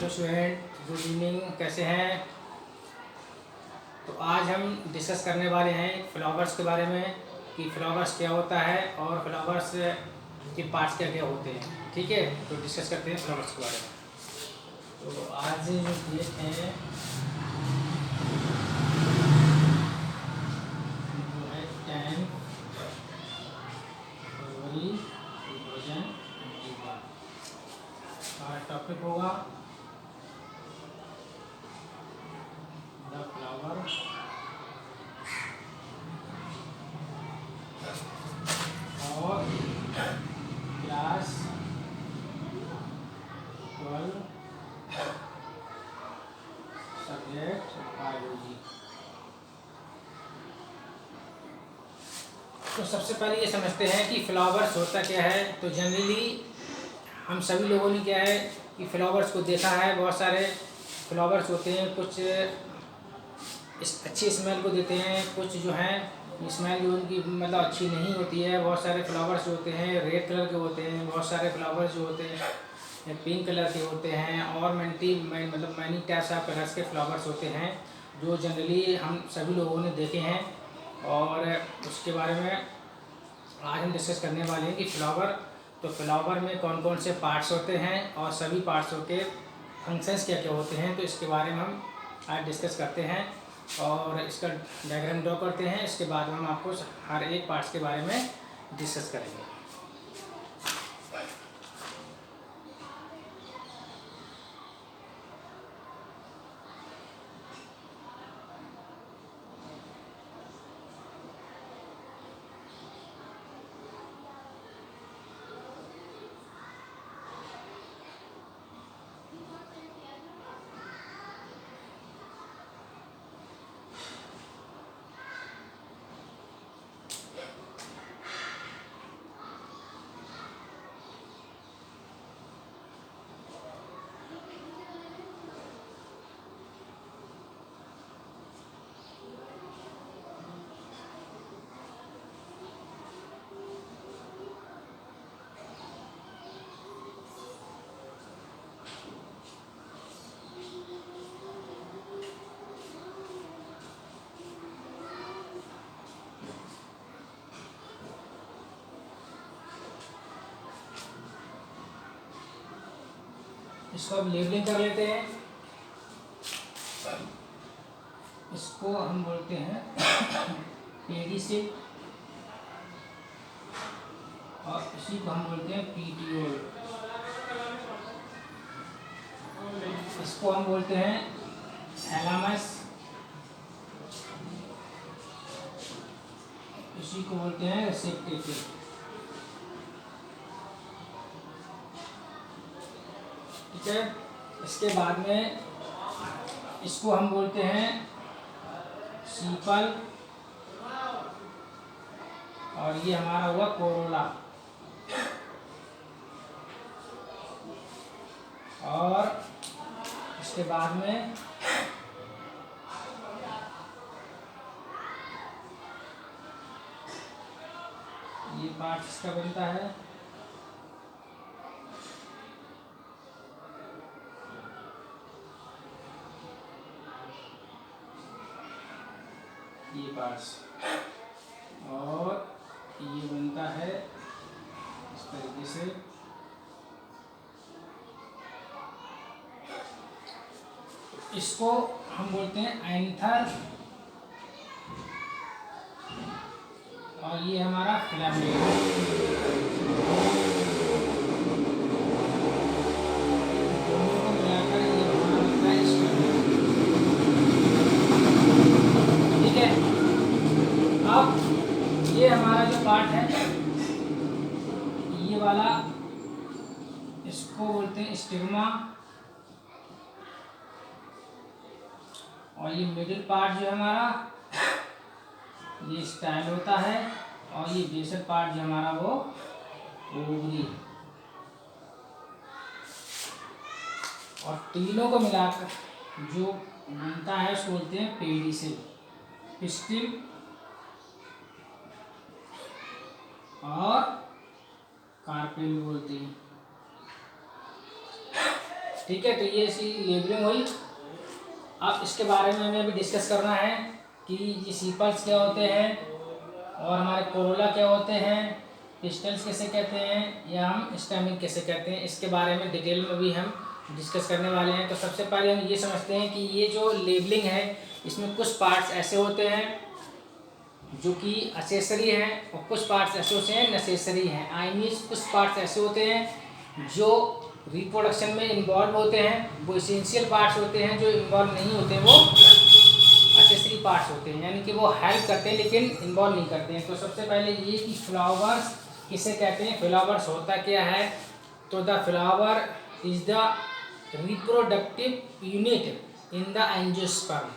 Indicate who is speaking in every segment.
Speaker 1: Hello student, good evening. कैसे हैं? तो आज हम डिस्कस करने वाले हैं फ्लावर्स के बारे में कि फ्लावर्स क्या होता है और फ्लावर्स के पार्ट्स क्या क्या होते हैं। ठीक है, तो डिस्कस करते हैं फ्लावर्स के बारे में। तो आज जो डेट है वो है 10 फरवरी 2021। हमारा टॉपिक होगा द फ्लावर और क्लास 12 सब्जेक्ट बायोलॉजी। तो सबसे पहले ये समझते हैं कि फ्लावर्स होता क्या है। तो जनरली हम सभी लोगों ने क्या है कि फ्लावर्स को देखा है। बहुत सारे फ्लावर्स होते हैं, कुछ इस अच्छी स्मेल को देते हैं, कुछ जो हैं स्मेल जो उनकी मतलब अच्छी नहीं होती है। बहुत सारे फ्लावर्स जो होते हैं रेड कलर के होते हैं, बहुत सारे फ्लावर्स जो होते हैं पिंक कलर के होते हैं, और मतलब मैनी टाइप्स ऑफ कलर्स के फ्लावर्स होते हैं जो जनरली हम सभी लोगों ने देखे हैं। और उसके बारे में आज हम डिस्कस करने वाले हैं कि फ्लावर में कौन कौन से पार्ट्स होते हैं और सभी पार्ट्सों के फंक्शंस क्या क्या होते हैं। तो इसके बारे में हम आज डिस्कस करते हैं और इसका डायग्राम ड्रॉ करते हैं। इसके बाद हम आपको हर एक पार्ट्स के बारे में डिस्कस करेंगे। इसको अब लेबलिंग कर लेते हैं। इसको हम बोलते हैं पेडिसिल और इसी को हम बोलते हैं पीटियोल। इसको हम बोलते हैं थैलामस, इसी को बोलते हैं रिसेप्टेकल। ठीक है, इसके बाद में इसको हम बोलते हैं सीपल और ये हमारा हुआ कोरोला। और इसके बाद में ये पार्ट इसका बनता है। ये पार्ट्स और ये बनता है इस तरीके से। इसको हम बोलते हैं एंथर और ये हमारा फिलामेंट। दोनों को मिलाकर ये हमारा बनता है स्टैमेन। ठीक है, अब ये हमारा जो पार्ट है ये वाला, इसको बोलते हैं स्टिग्मा। और ये मिडिल पार्ट जो है हमारा ये स्टाइल होता है, और ये बेसल पार्ट जो हमारा वो ओवरी। और तीनों को मिलाकर जो बनता है उसको बोलते हैं पेडिसिल। पिस्टिल और कार्पेल बोलते हैं। ठीक है, तो ये इसकी लेबलिंग हुई। अब इसके बारे में हमें अभी डिस्कस करना है कि ये सीपल्स क्या होते हैं और हमारे कोरोला क्या होते हैं, पिस्टल्स कैसे कहते हैं या हम स्टेमिन कैसे कहते हैं, इसके बारे में डिटेल में भी हम डिस्कस करने वाले हैं। तो सबसे पहले हम ये समझते हैं कि ये जो लेबलिंग है इसमें कुछ पार्ट्स ऐसे होते हैं जो कि असेसरी हैं और कुछ पार्ट्स ऐसे होते हैं नेसेसरी हैं। आई मीन कुछ पार्ट्स ऐसे होते हैं जो रिप्रोडक्शन में इन्वॉल्व होते हैं, वो इसेंशियल पार्ट्स होते हैं। जो इन्वॉल्व नहीं होते वो असेसरी पार्ट्स होते हैं, यानी कि वो हेल्प करते हैं लेकिन इन्वॉल्व नहीं करते हैं। तो सबसे पहले ये कि फ्लावर्स किसे कहते हैं, फ्लावर्स होता क्या है। तो the flower is the reproductive unit in the angiosperm,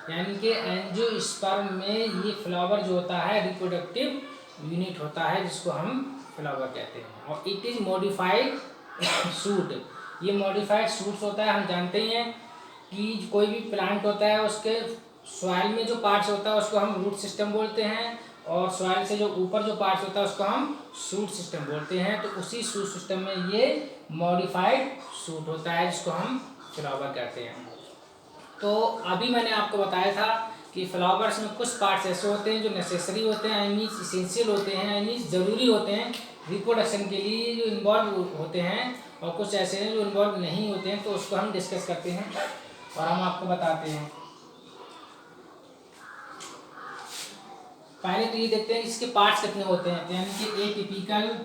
Speaker 1: यानी कि एंजियोस्पर्म में ये फ्लावर जो होता है रिप्रोडक्टिव यूनिट होता है जिसको हम फ्लावर कहते हैं। और इट इज़ मॉडिफाइड सूट, ये मॉडिफाइड सूट्स होता है। हम जानते ही हैं कि कोई भी प्लांट होता है उसके सॉइल में जो पार्ट्स होता है उसको हम रूट सिस्टम बोलते हैं और सॉइल से जो ऊपर जो पार्ट्स होता है उसको हम शूट सिस्टम बोलते हैं। तो उसी शूट सिस्टम में ये मॉडिफाइड शूट होता है जिसको हम फ्लावर कहते हैं। तो अभी मैंने आपको बताया था कि फ्लावर्स में कुछ पार्ट्स ऐसे होते हैं जो नेसेसरी होते हैं, आई मीन्स इसेंशियल होते हैं, आई मीन्स ज़रूरी होते हैं रिप्रोडक्शन के लिए, जो इन्वॉल्व होते हैं, और कुछ ऐसे हैं जो इन्वॉल्व नहीं होते हैं। तो उसको हम डिस्कस करते हैं और हम आपको बताते हैं। पहले तो ये देखते हैं इसके पार्ट्स कितने होते हैं, यानी कि ए typical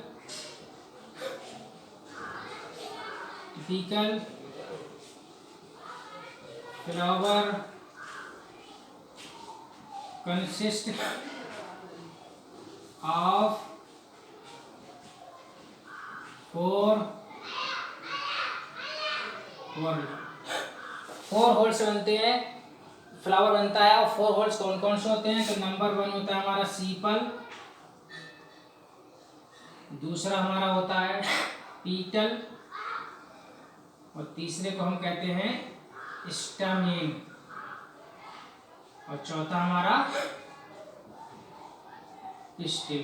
Speaker 1: flower consist of 4 holes बनते हैं, फ्लावर बनता है। और 4 होल्स कौन कौन से होते हैं, तो नंबर 1 होता है हमारा सीपल, दूसरा हमारा होता है पीटल और तीसरे को हम कहते हैं स्टामेन और चौथा हमारा पिस्टिल।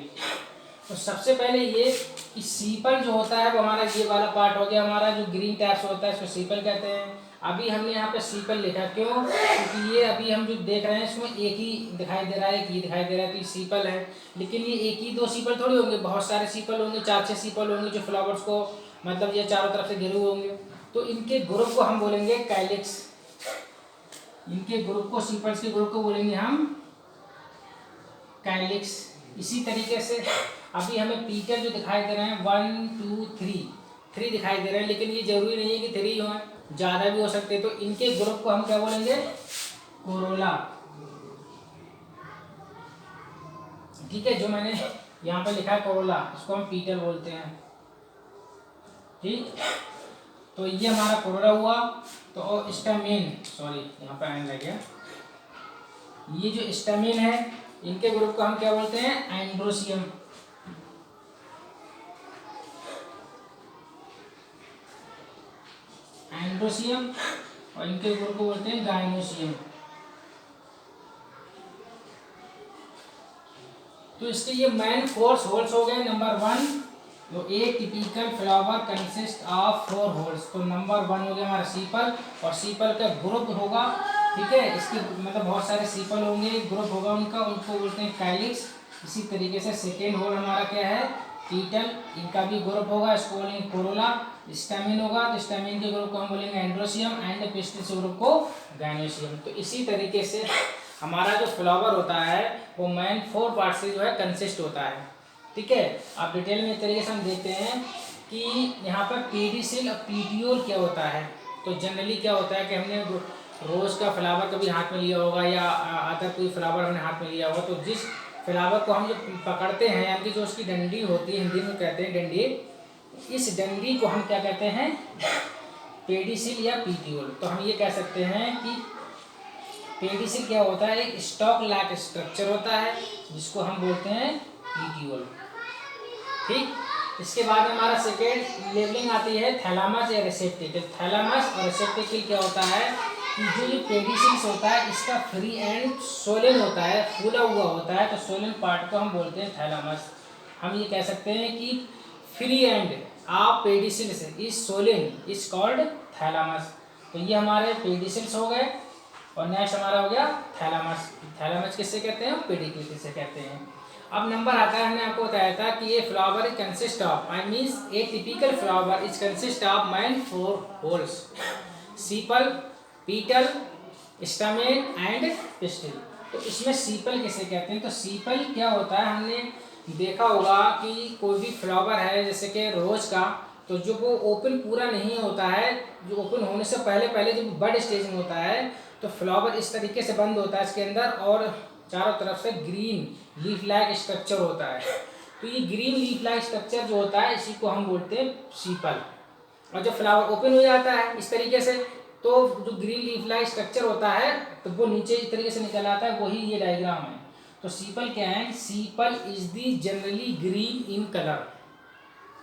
Speaker 1: तो सबसे पहले ये कि सीपल जो होता है वो हमारा ये वाला पार्ट हो गया, हमारा जो ग्रीन टैप्स होता है इसको सीपल कहते हैं। अभी हमने यहाँ पे सीपल लिखा, क्यों, क्योंकि ये अभी हम जो देख रहे हैं इसमें एक ही दिखाई दे रहा है, एक ही दिखाई दे रहा है, तो ये सीपल है। लेकिन ये एक ही 2 सीपल थोड़ी होंगे, बहुत सारे सीपल होंगे, 4-6 सीपल होंगे जो फ्लावर्स को मतलब ये चारों तरफ से घिरे हुए होंगे। तो इनके ग्रुप को हम बोलेंगे कैलिक्स, इनके ग्रुप को, सीपल्स के ग्रुप को बोलेंगे हम कैलिक्स। इसी तरीके से अभी हमें पीटल जो दिखाई दे रहे हैं 1 2 3 दिखाई दे रहे हैं, लेकिन ये जरूरी नहीं है कि 3 हो, ज़्यादा भी हो सकते हैं। तो इनके ग्रुप को हम क्या बोलेंगे, कोरोला। ठीक है, जो मैंने यहाँ पे लिखा है कोरोला, इसको हम पीटल बोलते हैं। ठीक, तो ये हमारा कोरोला हुआ। तो स्टामेन, सॉरी यहाँ पे आने लग गया, ये जो स्टामेन है इनके ग्रुप को हम क्या बोलते हैं, एंड्रोसियम। एंड्रोसियम, और इनके ग्रुप को बोलते हैं गाइनोसियम। तो इसके ये मेन 4 होल्स हो गए। नंबर 1, तो ए typical flower consist of 4 holes. तो नंबर 1 हो गया हमारा सीपल, और सीपल का ग्रुप होगा, ठीक है, इसके मतलब बहुत सारे सीपल होंगे, ग्रुप होगा उनका, उनको बोलते हैं कैलिक्स। इसी तरीके से सेकेंड होल हमारा क्या है, पीटल, इनका भी ग्रुप होगा, इसको बोलेंगे कोरोला। स्टैमिन होगा, तो स्टैमिन के ग्रुप को हम बोलेंगे एंड्रोसियम, एंड पिस्टिल ग्रुप को गाइनोसियम। तो इसी तरीके से हमारा जो फ्लावर होता है वो मेन 4 पार्ट से जो है कंसिस्ट होता है। ठीक है, आप डिटेल में इस तरीके से हम देखते हैं कि यहाँ पर पेडिसिल और पीटियोल क्या होता है। तो जनरली क्या होता है कि हमने रोज़ का फ्लावर कभी हाथ में लिया होगा या अदर कोई फ्लावर हमने हाथ में लिया होगा, तो जिस फ्लावर को हम जो पकड़ते हैं, यानी कि जो उसकी डंडी होती है, हिंदी में कहते हैं डंडी, इस डंडी को हम क्या कहते हैं, पेडिसिल या पीटियोल। तो हम ये कह सकते हैं कि पेडिसिल क्या होता है, एक स्टॉक लाइक स्ट्रक्चर होता है जिसको हम बोलते हैं पीटियोल। ठीक, इसके बाद में हमारा सेकेंड लेवलिंग आती है थैलामस या रिसेप्टेकल। थैलामस और रिसेप्टेकल क्या होता है कि जो ये पेडिसिल्स होता है इसका फ्री एंड सोलन होता है, फूला हुआ होता है, तो सोलन पार्ट को हम बोलते हैं थैलामस। हम ये कह सकते हैं कि free end of pedicels is swollen is called thalamus. तो ये हमारे पेडिसिल्स हो गए और नेक्स्ट हमारा हो गया थैलामस। थैलामस किससे कहते हैं, पेडिकल किससे कहते हैं। अब नंबर आता है, हमने आपको बताया था कि ये flower is consist of, I means a typical flower is consist of main 4 whorls, sepal, petal, stamen and pistil. तो इसमें सीपल किसे कहते हैं, तो सीपल क्या होता है, हमने देखा होगा कि कोई भी फ्लावर है जैसे कि रोज का, तो जो वो ओपन पूरा नहीं होता है, जो ओपन होने से पहले पहले जब बड स्टेज में होता है तो फ्लावर इस तरीके से बंद होता है इसके अंदर और चारों तरफ से ग्रीन लीफ लाइक स्ट्रक्चर होता है। तो ये ग्रीन लीफ लाइक स्ट्रक्चर जो होता है इसी को हम बोलते हैं सीपल। और जब फ्लावर ओपन हो जाता है इस तरीके से, तो जो ग्रीन लीफ लाइक स्ट्रक्चर होता है तो वो नीचे इस तरीके से निकल आता है, वही ये डायग्राम है। तो सीपल क्या है, sepal is the generally green in colour,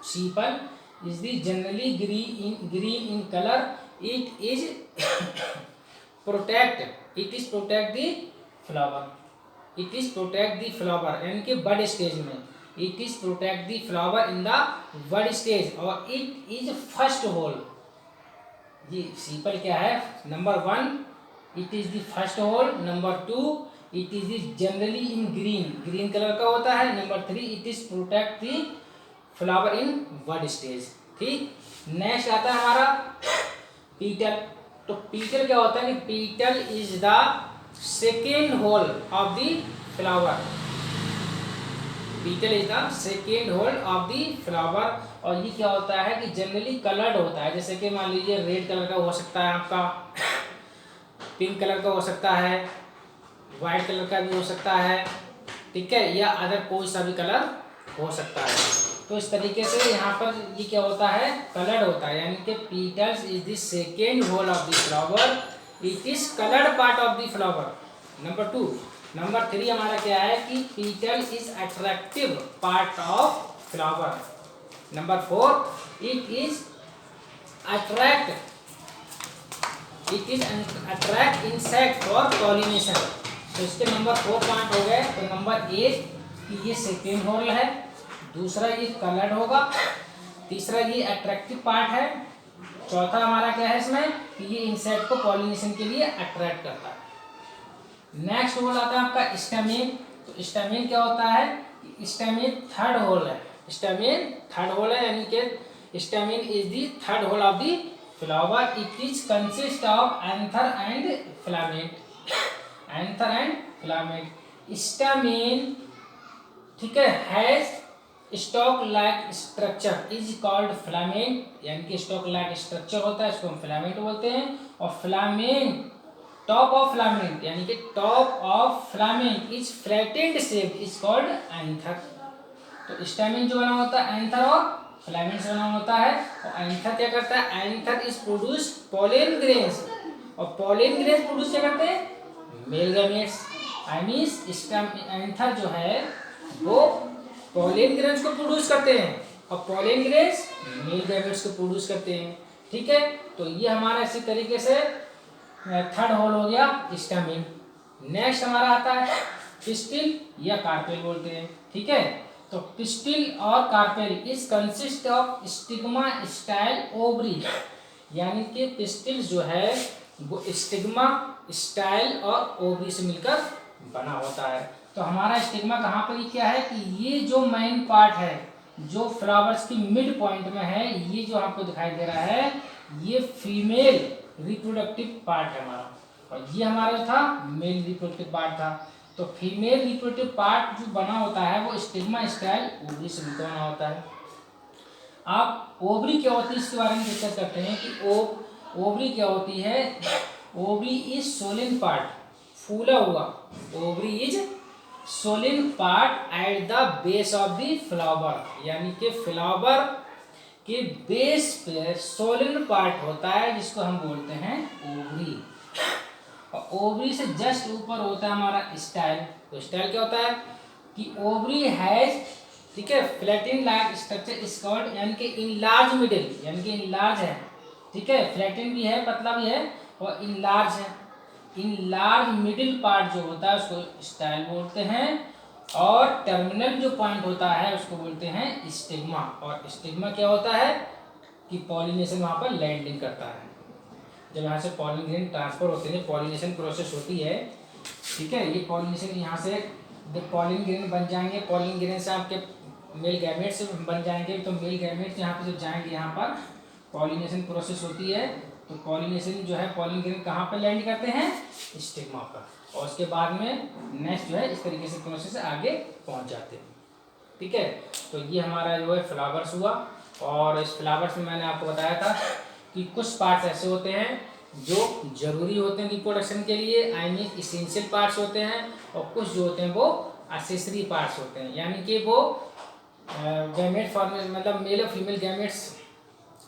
Speaker 1: sepal is the generally green in colour, it is protect the flower, it is protect the flower यानी कि बड स्टेज में, it is protect the flower in the bud stage, और it is first whorl. ये sepal क्या है, number 1 it is the first whorl, number 2 it is generally in green colour का होता है, number 3 it is protect the flower in bud stage. ठीक, next आता है हमारा पीटल। तो पीटल क्या होता है कि petal is the second whorl of the flower, petal is the second whorl of the flower. और ये क्या होता है कि जनरली कलर्ड होता है, जैसे कि मान लीजिए रेड कलर का हो सकता है आपका, पिंक कलर का हो सकता है, वाइट कलर का भी हो सकता है, ठीक है, या अदर कोई सा भी कलर हो सकता है। तो इस तरीके से यहाँ पर ये क्या होता है, कलर्ड होता है, यानी कि petals is the second whorl of the flower, it is coloured part of the flower, number 2। Number 3 हमारा क्या है कि petal is attractive part of flower, number 4 it is attract insect for pollination. तो इसके नंबर 4 पॉइंट हो गए। तो number 1 कि ये सेकेंड होल है, दूसरा ये कलर्ड होगा, तीसरा ये अट्रैक्टिव पार्ट है, चौथा हमारा क्या है इसमें कि ये इंसेक्ट को पॉलिनेशन के लिए अट्रैक्ट करता है। नेक्स्ट होल आता है आपका स्टैमेन। तो स्टैमेन क्या होता है, स्टैमेन थर्ड होल है, स्टैमेन थर्ड होल है, यानी कि stamen is the third whorl of the flower, it is consist of anther and filament, anther and filament. Stamen, ठीक है, has stalk like structure is called filament, यानी कि stock like structure होता है, इसको हम फिलामेंट बोलते हैं। और फिलामेंट, टॉप ऑफ फिलामेंट यानी कि top of filament is flattened shape is called anther. तो स्टैमेन जो बना होता है एंथर और फिलामेंट से बना होता है, और एंथर क्या करता है, anther is produce pollen grains, और पोलन ग्रेन्स प्रोड्यूस क्या करते हैं, मेल गैमेट्स। आई मींस एंथर जो है वो पोलन ग्रेन्स को प्रोड्यूस करते हैं और पोलन ग्रेन्स मेल गैमेट्स को प्रोड्यूस करते हैं, ठीक है। तो ये हमारा इसी तरीके से थर्ड होल हो गया स्टैमेन। नेक्स्ट हमारा आता है पिस्टिल या कार्पेल बोलते हैं, ठीक है। तो पिस्टिल और carpel is consist of stigma style ovary, यानी कि पिस्टिल जो है वो स्टिग्मा स्टाइल और ओवरी से मिलकर बना होता है। तो हमारा स्टिग्मा कहाँ पर क्या है कि ये जो मेन पार्ट है जो फ्लावर्स की मिड पॉइंट में है, ये जो आपको दिखाई दे रहा है ये फीमेल रिप्रोडक्टिव पार्ट है हमारा, और ये हमारा था मेल रिप्रोडक्टिव पार्ट था। तो फीमेल रिप्रोडक्टिव पार्ट जो बना होता है वो स्टिग्मा स्टाइल ओवरी से मिलकर बना होता है। आप ओवरी क्या होती है इसके बारे में डिस्कस करते हैं कि ओवरी क्या होती है। ओवरी इज सोलिन पार्ट, फूला हुआ, ovary is swollen part at the base of the flower, यानी कि फ्लावर के बेस पे सोलिन पार्ट होता है जिसको हम बोलते हैं ओवरी, और ओवरी से जस्ट ऊपर होता है हमारा स्टाइल। तो स्टाइल क्या होता है कि ओवरी हैज, ठीक है, फ्लैटेन लाइक स्ट्रक्चर इज कॉल्ड, यानी कि इनलार्ज मिडिल, यानी कि इनलार्ज है, ठीक है, फ्लैटेन भी है, पतला भी है और इनलार्ज है। इनलार्ज मिडिल पार्ट जो होता है उसको स्टाइल बोलते हैं, और टर्मिनल जो पॉइंट होता है उसको बोलते हैं स्टिग्मा। और स्टिग्मा क्या होता है कि पॉलिनेशन वहाँ पर लैंडिंग करता है। जब यहाँ से पॉलिन ग्रेन ट्रांसफर होते हैं, पॉलिनेशन प्रोसेस होती है, ठीक है, ये पॉलिनेशन यहाँ से जब पॉलिन ग्रेन बन जाएंगे, पॉलिन ग्रेन से आपके मेल गैमेट्स बन जाएंगे, तो मेल गैमेट्स यहाँ पे जब जाएंगे यहाँ पर पॉलिनेशन प्रोसेस होती है, तो पॉलिनेशन जो है पॉलिन ग्रेन कहाँ पर लैंड करते हैं, स्टिग्मा पर, और उसके बाद में नेक्स्ट जो है इस तरीके से प्रोसेस आगे पहुँच जाते हैं। ठीक है, तो ये हमारा जो है फ्लावर्स हुआ। और इस फ्लावर्स में मैंने आपको बताया था कि कुछ पार्ट्स ऐसे होते हैं जो जरूरी होते हैं रिप्रोडक्शन के लिए, आई मीन इसेंशियल पार्ट्स होते हैं, और कुछ जो होते हैं वो एक्सेसरी पार्ट्स होते हैं, यानी कि वो गैमेट फॉर्मेशन मतलब मेल और फीमेल गैमेट्स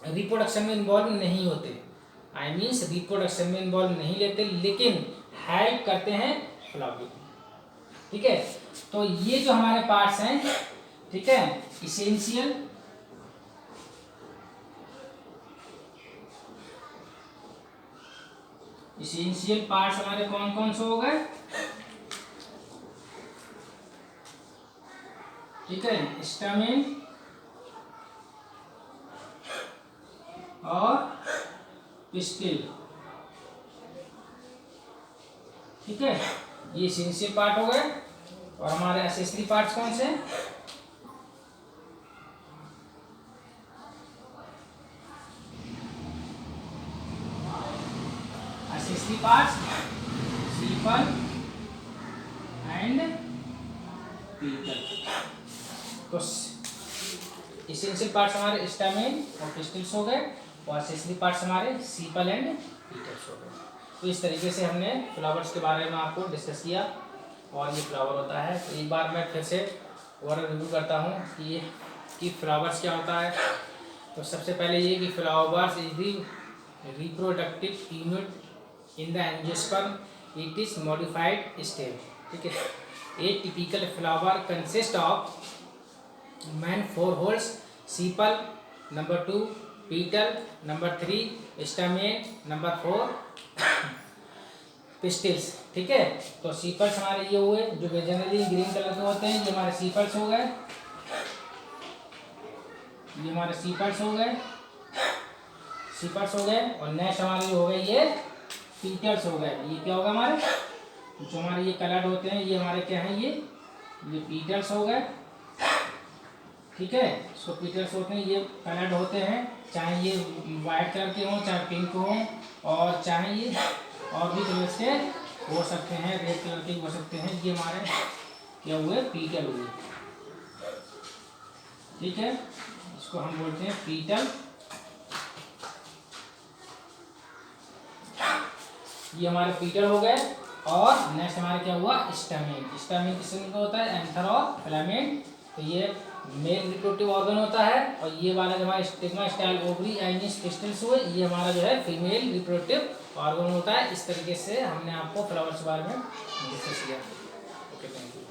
Speaker 1: रिप्रोडक्शन में इन्वॉल्व नहीं होते, आई मीन्स रिप्रोडक्शन में इन्वॉल्व नहीं लेते, लेकिन हेल्प करते हैं फ्लावरिंग। ठीक है, तो ये जो हमारे पार्ट्स हैं, ठीक है, इसेंशियल पार्ट्स हमारे कौन कौन से हो गए, ठीक है, स्टैमेन और पिस्टिल। ठीक है, ये इसेंशियल पार्ट हो गए। और हमारे एक्सेसरी पार्ट्स कौन से, एक्सेसरी पार्ट्स सीपल एंड पीटल। तो इसेंशियल पार्ट्स हमारे स्टैमेन और पिस्टिल्स हो गए, और एक्सेसरी पार्ट्स हमारे सीपल एंड पीटल्स हो गए। तो इस तरीके से हमने फ्लावर्स के बारे में आपको डिस्कस किया, और ये फ्लावर होता है। तो एक बार मैं फिर से ओवरऑल रिव्यू करता हूँ कि फ्लावर्स क्या होता है। तो सबसे पहले ये कि flowers is the reproductive unit in the angiosperm, it is modified stem. ठीक है, a typical flower consist of main 4 whorls, sepal number 2, petal number 3, stamen number 4, pistils. ठीक है, तो सीपल्स हमारे ये हुए जो जनरली ग्रीन कलर के होते हैं, ये हमारे सीपल्स हो गए, ये हमारे सीपल्स हो गए, और नेक्स्ट हमारे हो गए ये पीटल्स हो गए। ये क्या होगा हमारे जो हमारे ये कलर्ड होते हैं, ये हमारे क्या हैं, ये पीटल्स हो गए। ठीक है, सो पीटल्स होते हैं, ये कलर्ड होते हैं, चाहे ये वाइट कलर के हों, चाहे पिंक हों, और चाहे ये और भी कलर के हो सकते हैं, रेड कलर के हो सकते हैं। ये हमारे क्या हुए, पीटल हुए। ठीक है, इसको हम बोलते हैं पीटल। ये हमारे पीटल हो गए। और नेक्स्ट हमारे क्या हुआ, स्टैमेन। स्टैमेन किस किस्म का होता है, एंथर और फिलामेंट। तो ये मेल रिप्रोडक्टिव ऑर्गन होता है, और ये वाला जो हमारा स्टिग्मा स्टाइल ओवरी एंड पिस्टिल्स हुए, ये हमारा जो है फीमेल रिप्रोडक्टिव ऑर्गन होता है। इस तरीके से हमने आपको फ्लावर्स के बारे में डिस्कस किया। Okay, thank you.